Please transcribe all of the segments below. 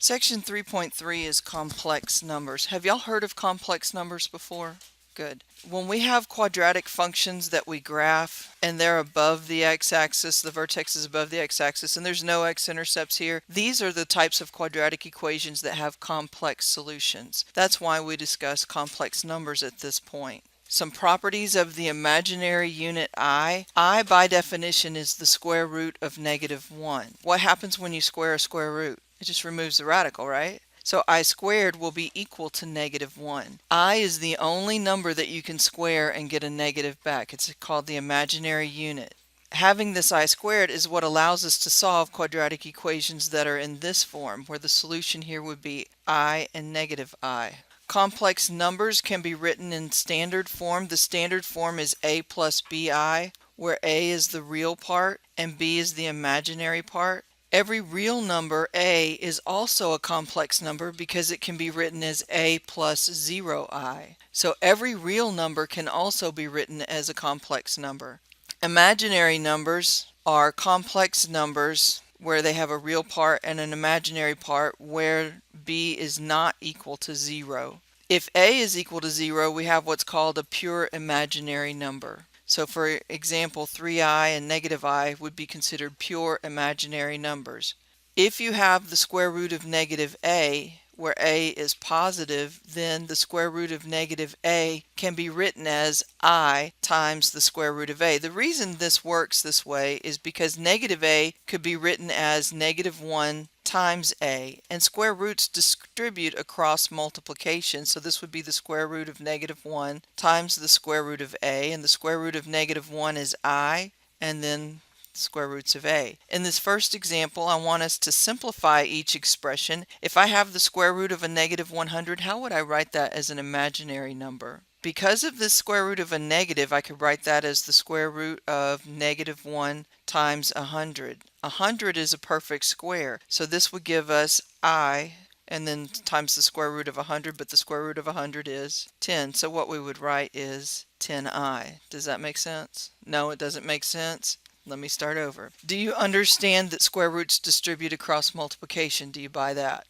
Section 3.3 is complex numbers. Have y'all heard of complex numbers before? Good. When we have quadratic functions that we graph and they're above the x-axis, the vertex is above the x-axis, and there's no x-intercepts here, these are the types of quadratic equations that have complex solutions. That's why we discuss complex numbers at this point. Some properties of the imaginary unit I. I, by definition, is the square root of -1. What happens when you square a square root? It just removes the radical, right? So I squared will be equal to -1. I is the only number that you can square and get a negative back. It's called the imaginary unit. Having this I squared is what allows us to solve quadratic equations that are in this form, where the solution here would be I and -I. Complex numbers can be written in standard form. The standard form is a plus bi, where a is the real part and b is the imaginary part. Every real number, a, is also a complex number because it can be written as a plus 0i. So every real number can also be written as a complex number. Imaginary numbers are complex numbers where they have a real part and an imaginary part where b is not equal to 0. If a is equal to 0, we have what's called a pure imaginary number. So for example, 3i and -i would be considered pure imaginary numbers. If you have the square root of -a, where a is positive, then the square root of -a can be written as I times the square root of a. The reason this works this way is because -a could be written as -1 times a, and square roots distribute across multiplication, so this would be the square root of -1 times the square root of a, and the square root of -1 is I, and then square roots of a. In this first example, I want us to simplify each expression. If I have the square root of a -100, how would I write that as an imaginary number? Because of this square root of a negative, I could write that as the square root of -1 times 100. 100 is a perfect square, so this would give us I and then times the square root of 100, but the square root of 100 is 10. So what we would write is 10i. Does that make sense? No, it doesn't make sense. Let me start over. Do you understand that square roots distribute across multiplication? Do you buy that?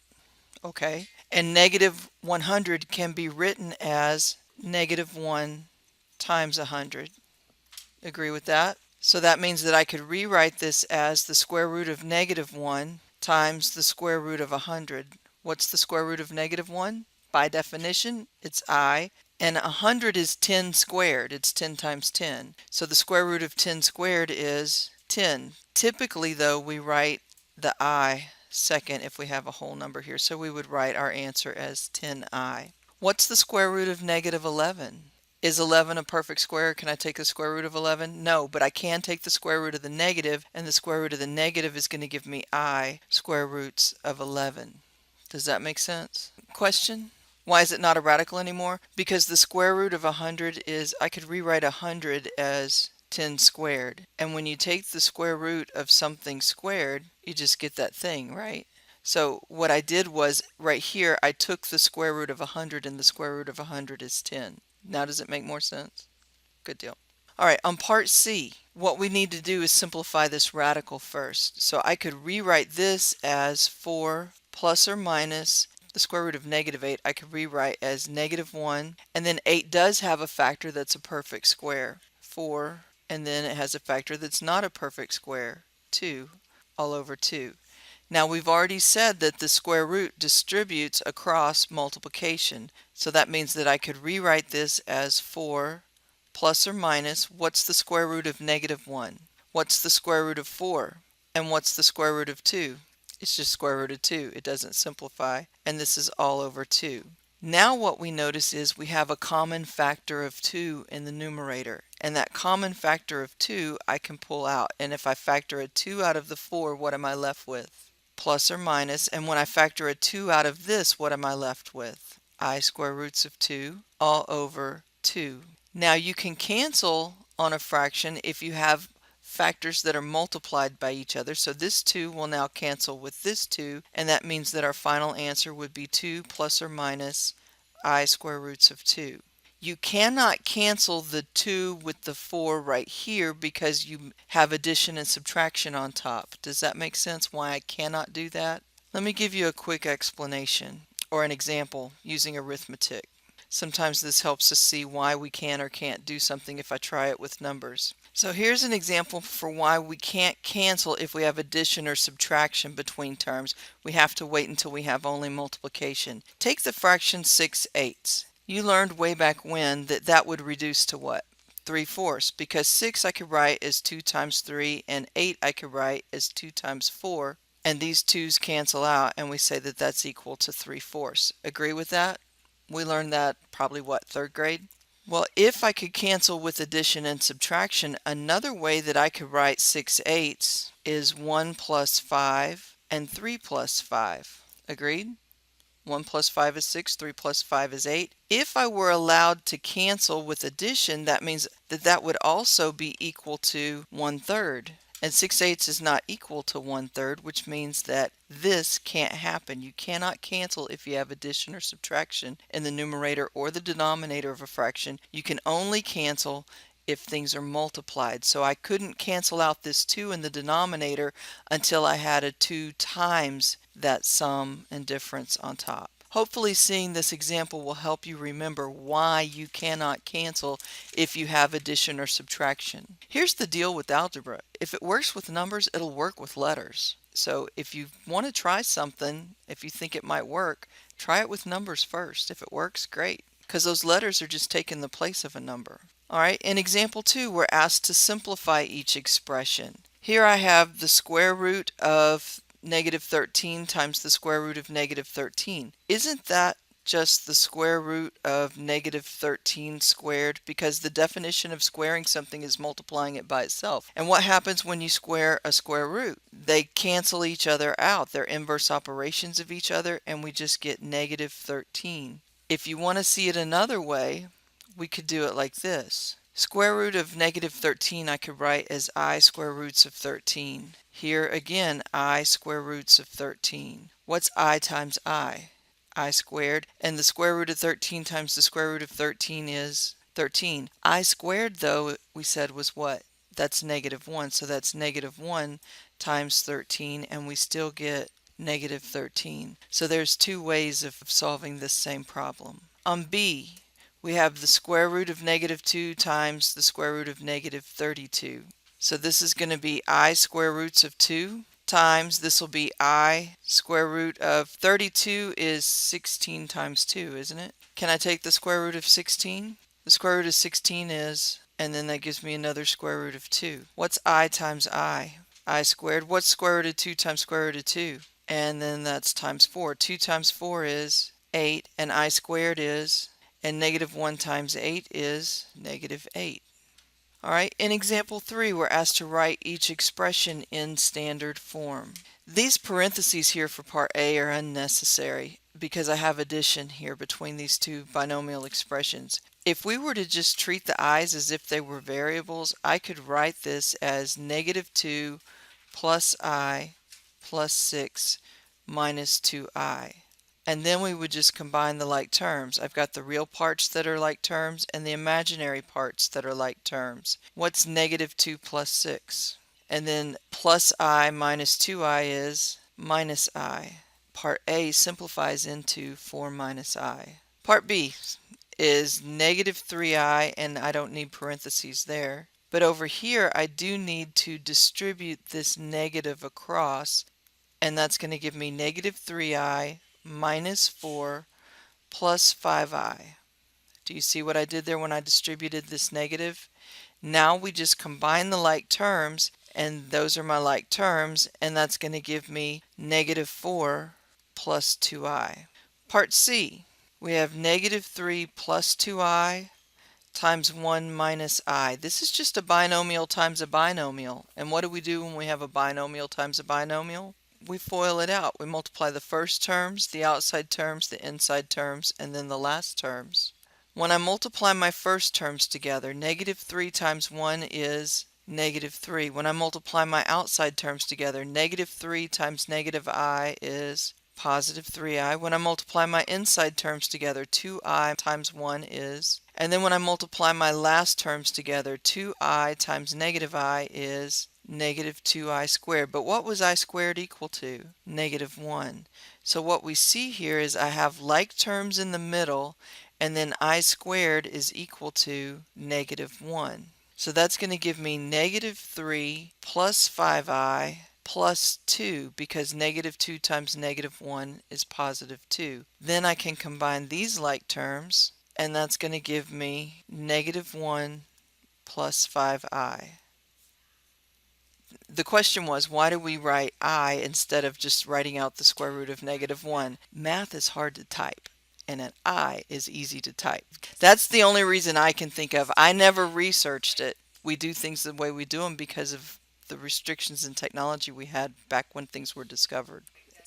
Okay. And -100 can be written as -1 times 100. Agree with that? So that means that I could rewrite this as the square root of -1 times the square root of 100. What's the square root of -1? By definition, it's I. And 100 is 10 squared. It's 10 times 10. So the square root of 10 squared is 10. Typically, though, we write the I second if we have a whole number here. So we would write our answer as 10i. What's the square root of -11? Is 11 a perfect square? Can I take the square root of 11? No, but I can take the square root of the negative, and the square root of the negative is going to give me I square roots of 11. Does that make sense? Question? Why is it not a radical anymore? Because the square root of 100 is, I could rewrite 100 as 10 squared. And when you take the square root of something squared, you just get that thing, right? So what I did was, right here, I took the square root of 100, and the square root of 100 is 10. Now does it make more sense? Good deal. All right, on part C, what we need to do is simplify this radical first. So I could rewrite this as 4 plus or minus the square root of -8. I could rewrite as -1, and then 8 does have a factor that's a perfect square, 4, and then it has a factor that's not a perfect square, 2, all over 2. Now we've already said that the square root distributes across multiplication, so that means that I could rewrite this as 4 plus or minus, what's the square root of -1? What's the square root of 4? And what's the square root of 2? It's just square root of 2. It doesn't simplify, and this is all over 2. Now what we notice is we have a common factor of 2 in the numerator, and that common factor of 2 I can pull out, and if I factor a 2 out of the 4, what am I left with? Plus or minus, and when I factor a 2 out of this, what am I left with? I square roots of 2 all over 2. Now you can cancel on a fraction if you have factors that are multiplied by each other. So this 2 will now cancel with this 2, and that means that our final answer would be 2 plus or minus I square roots of 2. You cannot cancel the 2 with the 4 right here because you have addition and subtraction on top. Does that make sense why I cannot do that? Let me give you a quick explanation or an example using arithmetic. Sometimes this helps us see why we can or can't do something if I try it with numbers. So here's an example for why we can't cancel if we have addition or subtraction between terms. We have to wait until we have only multiplication. Take the fraction 6/8. You learned way back when that that would reduce to what? 3/4, because 6 I could write as 2 times 3 and 8 I could write as 2 times 4, and these 2's cancel out and we say that that's equal to 3/4. Agree with that? We learned that probably what, third grade? Well, if I could cancel with addition and subtraction, another way that I could write 6/8 is 1 plus 5 and 3 plus 5. Agreed? 1 plus 5 is 6, 3 plus 5 is 8. If I were allowed to cancel with addition, that means that that would also be equal to 1/3. And 6/8 is not equal to 1/3, which means that this can't happen. You cannot cancel if you have addition or subtraction in the numerator or the denominator of a fraction. You can only cancel if things are multiplied. So I couldn't cancel out this 2 in the denominator until I had a 2 times that sum and difference on top. Hopefully seeing this example will help you remember why you cannot cancel if you have addition or subtraction. Here's the deal with algebra. If it works with numbers, it'll work with letters. So if you want to try something, if you think it might work, try it with numbers first. If it works, great, because those letters are just taking the place of a number. All right, in example 2, we're asked to simplify each expression. Here I have the square root of -13 times the square root of -13. Isn't that just the square root of -13 squared? Because the definition of squaring something is multiplying it by itself. And what happens when you square a square root? They cancel each other out. They're inverse operations of each other, and we just get -13. If you want to see it another way, we could do it like this. Square root of -13 I could write as I square roots of 13. Here again, I square roots of 13. What's I times I? I squared. And the square root of 13 times the square root of 13 is 13. I squared, though, we said was what? That's -1. So that's -1 times 13, and we still get -13. So there's two ways of solving this same problem. On B, we have the square root of -2 times the square root of -32. So this is going to be I square roots of 2 times, this will be I square root of 32 is 16 times 2, isn't it? Can I take the square root of 16? The square root of 16 is, and then that gives me another square root of 2. What's I times I? I squared. What's square root of 2 times square root of 2? And then that's times 4. 2 times 4 is 8, and I squared is, and -1 times 8 is -8. All right, in example 3, we're asked to write each expression in standard form. These parentheses here for part A are unnecessary because I have addition here between these two binomial expressions. If we were to just treat the i's as if they were variables, I could write this as -2 plus I plus 6 minus 2I. And then we would just combine the like terms. I've got the real parts that are like terms and the imaginary parts that are like terms. What's -2 plus 6? And then plus I minus 2I is minus I. Part A simplifies into 4 minus I. Part B is -3I, and I don't need parentheses there. But over here I do need to distribute this negative across, and that's going to give me -3I minus 4 plus 5I. Do you see what I did there when I distributed this negative? Now we just combine the like terms, and those are my like terms, and that's going to give me -4 plus 2I. Part C, we have -3 plus 2I times 1 minus I. This is just a binomial times a binomial. And what do we do when we have a binomial times a binomial? We FOIL it out. We multiply the first terms, the outside terms, the inside terms, and then the last terms. When I multiply my first terms together, -3 times 1 is -3. When I multiply my outside terms together, -3 times -I is positive 3I. When I multiply my inside terms together, 2I times 1 is, and then when I multiply my last terms together, 2I times -I is negative 2i squared. But what was I squared equal to? Negative 1. So what we see here is I have like terms in the middle, and then I squared is equal to negative 1. So that's going to give me negative 3 plus 5i plus 2, because negative 2 times negative 1 is positive 2. Then I can combine these like terms, and that's going to give me negative 1 plus 5i. The question was, why do we write I instead of just writing out the square root of negative 1? Math is hard to type, and an I is easy to type. That's the only reason I can think of. I never researched it. We do things the way we do them because of the restrictions in technology we had back when things were discovered.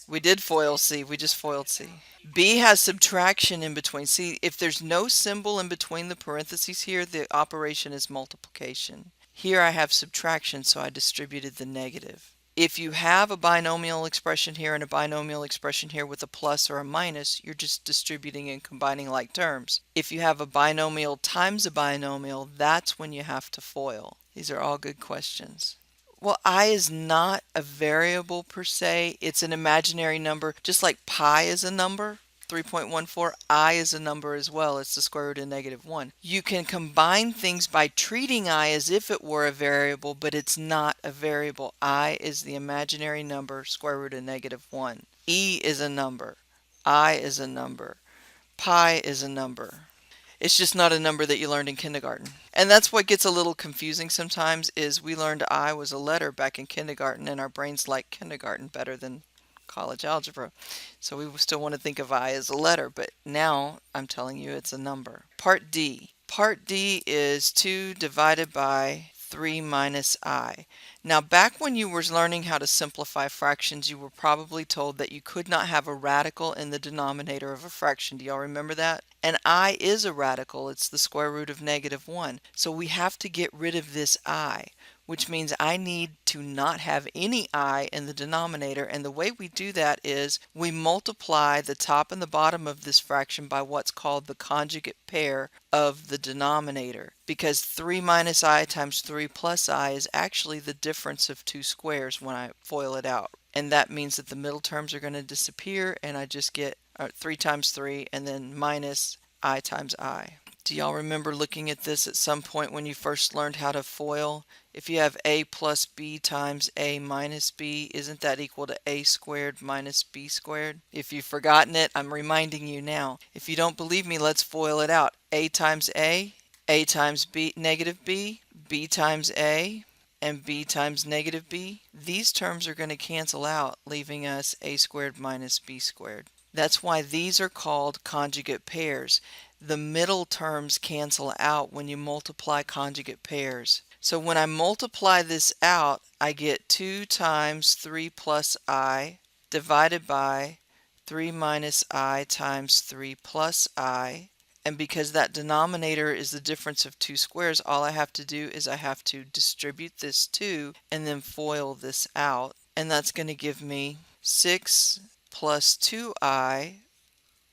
We did FOIL C, we just FOILed C. B has subtraction in between. See, if there's no symbol in between the parentheses here, the operation is multiplication. Here I have subtraction, so I distributed the negative. If you have a binomial expression here and a binomial expression here with a plus or a minus, you're just distributing and combining like terms. If you have a binomial times a binomial, that's when you have to FOIL. These are all good questions. Well, I is not a variable per se. It's an imaginary number, just like pi is a number. 3.14, I is a number as well. It's the square root of negative 1. You can combine things by treating I as if it were a variable, but it's not a variable. I is the imaginary number, square root of negative 1. E is a number. I is a number. Pi is a number. It's just not a number that you learned in kindergarten. And that's what gets a little confusing sometimes, is we learned I was a letter back in kindergarten, and our brains like kindergarten better than college algebra. So we still want to think of I as a letter, but now I'm telling you it's a number. Part D. Part D is 2 divided by 3 minus I. Now, back when you were learning how to simplify fractions, you were probably told that you could not have a radical in the denominator of a fraction. Do y'all remember that? And I is a radical. It's the square root of negative 1. So we have to get rid of this I, which means I need to not have any I in the denominator. And the way we do that is we multiply the top and the bottom of this fraction by what's called the conjugate pair of the denominator, because 3 minus I times 3 plus I is actually the difference of two squares when I FOIL it out. And that means that the middle terms are going to disappear, and I just get 3 times 3 and then minus I times I. Do y'all remember looking at this at some point when you first learned how to FOIL? If you have a plus b times a minus b, isn't that equal to a squared minus b squared? If you've forgotten it, I'm reminding you now. If you don't believe me, let's FOIL it out. A times a times b, negative b times a, and b times negative b. These terms are going to cancel out, leaving us a squared minus b squared. That's why these are called conjugate pairs. The middle terms cancel out when you multiply conjugate pairs. So when I multiply this out, I get 2 times 3 plus I divided by 3 minus I times 3 plus I. And because that denominator is the difference of two squares, all I have to do is I have to distribute this 2 and then FOIL this out. And that's going to give me 6 plus 2i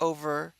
over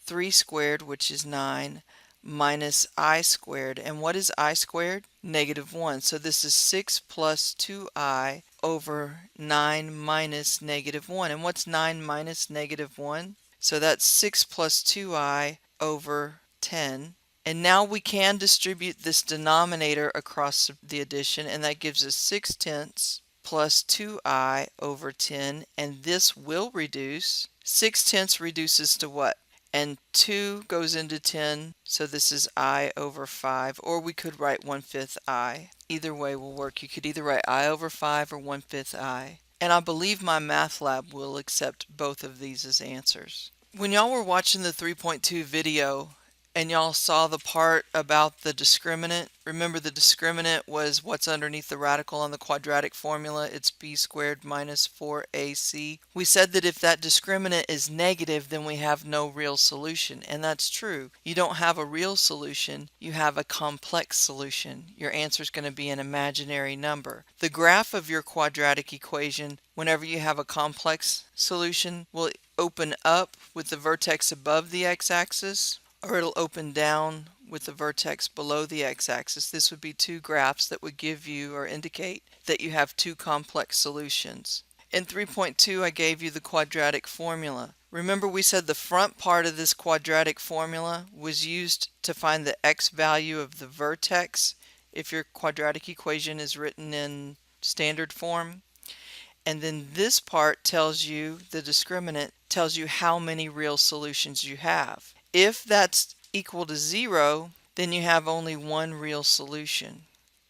3 squared, which is 9, minus I squared. And what is I squared? Negative 1. So this is 6 plus 2i over 9 minus negative 1. And what's 9 minus negative 1? So that's 6 plus 2i over 10. And now we can distribute this denominator across the addition, and that gives us 6 tenths plus 2i over 10, and this will reduce. 6 tenths reduces to what? And 2 goes into 10, so this is I over 5, or we could write 1/5 I. Either way will work. You could either write I over 5 or 1/5 I. And I believe my math lab will accept both of these as answers. When y'all were watching the 3.2 video and y'all saw the part about the discriminant, remember the discriminant was what's underneath the radical on the quadratic formula. It's b squared minus 4ac. We said that if that discriminant is negative, then we have no real solution, and that's true. You don't have a real solution, you have a complex solution. Your answer is going to be an imaginary number. The graph of your quadratic equation, whenever you have a complex solution, will open up with the vertex above the x-axis, or it'll open down with the vertex below the x-axis. This would be two graphs that would give you or indicate that you have two complex solutions. In 3.2, I gave you the quadratic formula. Remember, we said the front part of this quadratic formula was used to find the x value of the vertex if your quadratic equation is written in standard form. And then this part tells you, the discriminant tells you how many real solutions you have. If that's equal to 0, then you have only one real solution.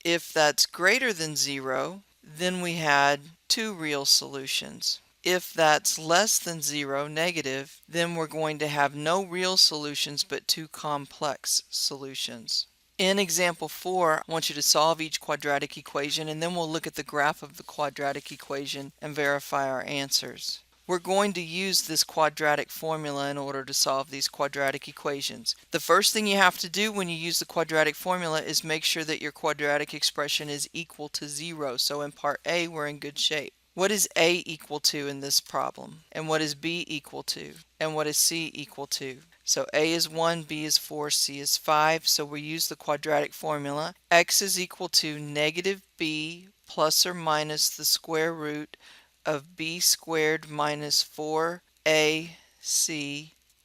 If that's greater than 0, then we had two real solutions. If that's less than 0, negative, then we're going to have no real solutions but two complex solutions. In example 4, I want you to solve each quadratic equation, and then we'll look at the graph of the quadratic equation and verify our answers. We're going to use this quadratic formula in order to solve these quadratic equations. The first thing you have to do when you use the quadratic formula is make sure that your quadratic expression is equal to 0. So in part A, we're in good shape. What is A equal to in this problem? And what is B equal to? And what is C equal to? So A is 1, B is 4, C is 5. So we use the quadratic formula. X is equal to negative B plus or minus the square root of B squared minus 4AC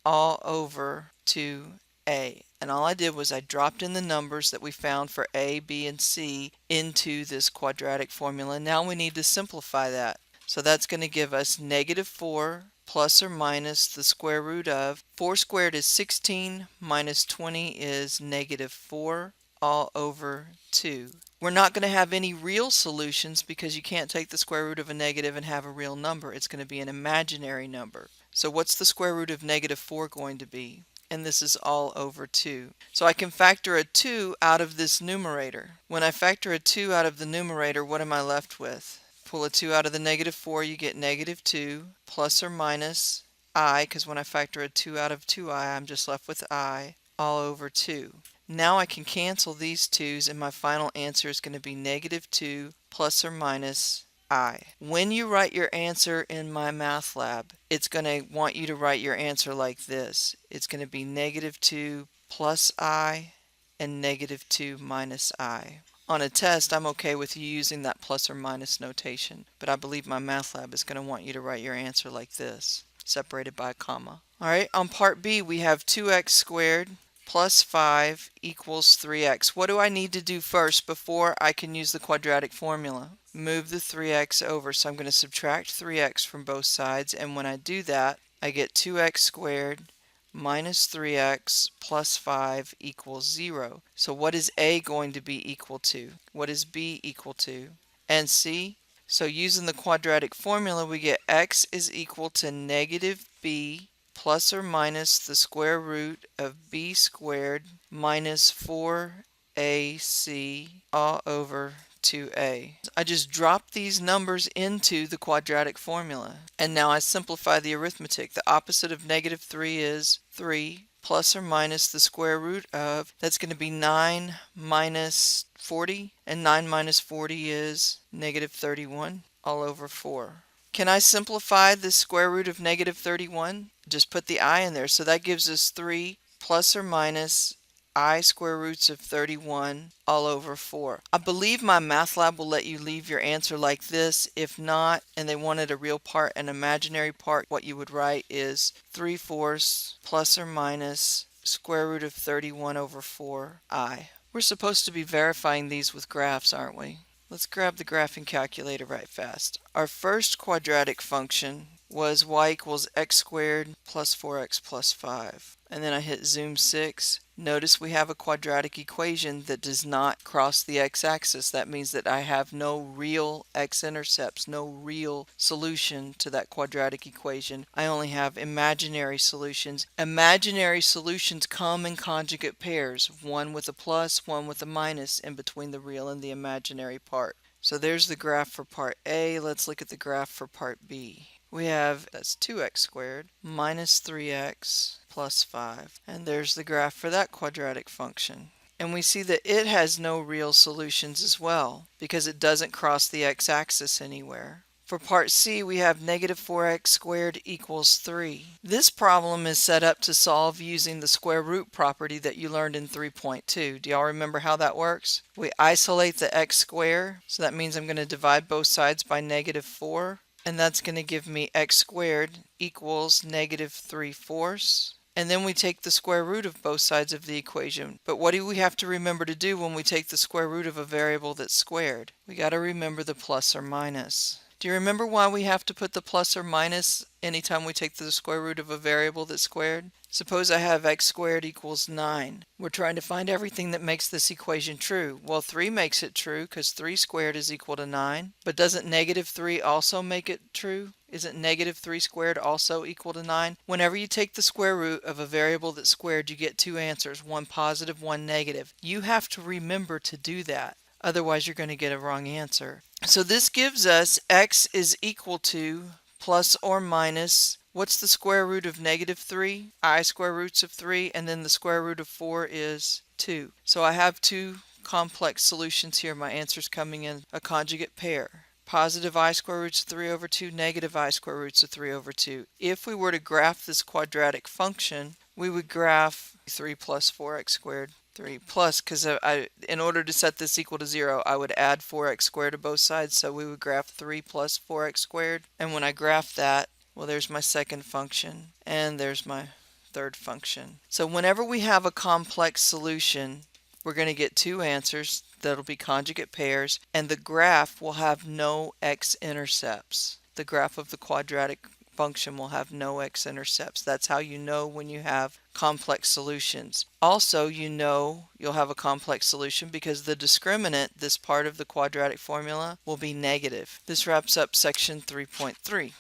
all over 2A. And all I did was I dropped in the numbers that we found for A, B, and C into this quadratic formula. Now we need to simplify that. So that's going to give us negative 4 plus or minus the square root of 4 squared is 16 minus 20 is negative 4 all over 2. We're not going to have any real solutions because you can't take the square root of a negative and have a real number. It's going to be an imaginary number. So what's the square root of negative 4 going to be? And this is all over 2. So I can factor a 2 out of this numerator. When I factor a 2 out of the numerator, what am I left with? Pull a 2 out of the negative 4, you get negative 2 plus or minus I, because when I factor a 2 out of 2i, I'm just left with I all over 2. Now I can cancel these 2's and my final answer is going to be negative 2 plus or minus I. When you write your answer in my math lab, it's going to want you to write your answer like this. It's going to be negative 2 plus I and negative 2 minus I. On a test, I'm okay with you using that plus or minus notation, but I believe my math lab is going to want you to write your answer like this, separated by a comma. Alright, on part B we have 2x squared plus 5 equals 3x. What do I need to do first before I can use the quadratic formula? Move the 3x over, so I'm going to subtract 3x from both sides, and when I do that, I get 2x squared minus 3x plus 5 equals 0. So what is A going to be equal to? What is B equal to? And C? So using the quadratic formula, we get x is equal to negative b plus or minus the square root of b squared minus 4ac all over 2a. I just drop these numbers into the quadratic formula. And now I simplify the arithmetic. The opposite of negative 3 is 3 plus or minus the square root of, that's going to be 9 minus 40, and 9 minus 40 is negative 31 all over 4. Can I simplify the square root of negative 31? Just put the I in there. So that gives us 3 plus or minus I square roots of 31 all over 4. I believe my math lab will let you leave your answer like this. If not, and they wanted a real part and imaginary part, what you would write is 3/4 plus or minus square root of 31 over 4i. We're supposed to be verifying these with graphs, aren't we? Let's grab the graphing calculator right fast. Our first quadratic function was y equals x squared plus 4x plus 5. And then I hit zoom 6. Notice we have a quadratic equation that does not cross the x-axis. That means that I have no real x-intercepts, no real solution to that quadratic equation. I only have imaginary solutions. Imaginary solutions come in conjugate pairs, one with a plus, one with a minus in between the real and the imaginary part. So there's the graph for part A. Let's look at the graph for part B. We have, that's 2x squared minus 3x plus 5. And there's the graph for that quadratic function. And we see that it has no real solutions as well because it doesn't cross the x-axis anywhere. For part C, we have negative 4x squared equals 3. This problem is set up to solve using the square root property that you learned in 3.2. Do y'all remember how that works? We isolate the x squared, so that means I'm going to divide both sides by negative 4, and that's going to give me x squared equals negative 3/4. And then we take the square root of both sides of the equation. But what do we have to remember to do when we take the square root of a variable that's squared? We got to remember the plus or minus. Do you remember why we have to put the plus or minus anytime we take the square root of a variable that's squared? Suppose I have x squared equals 9. We're trying to find everything that makes this equation true. Well, 3 makes it true because 3 squared is equal to 9. But doesn't negative 3 also make it true? Isn't negative 3 squared also equal to 9? Whenever you take the square root of a variable that's squared, you get two answers, one positive, one negative. You have to remember to do that. Otherwise, you're going to get a wrong answer. So this gives us x is equal to plus or minus, what's the square root of negative 3? I square roots of 3, and then the square root of 4 is 2. So I have two complex solutions here. My answer's coming in a conjugate pair. Positive I square roots of 3 over 2, negative I square roots of 3 over 2. If we were to graph this quadratic function, we would graph 3 plus 4x squared. 3 plus, because in order to set this equal to 0, I would add 4x squared to both sides, so we would graph 3 plus 4x squared. And when I graph that, well, there's my second function, and there's my third function. So whenever we have a complex solution, we're going to get two answers that'll be conjugate pairs, and the graph will have no x-intercepts. The graph of the quadratic function will have no x-intercepts. That's how you know when you have complex solutions. Also, you know you'll have a complex solution because the discriminant, this part of the quadratic formula, will be negative. This wraps up section 3.3.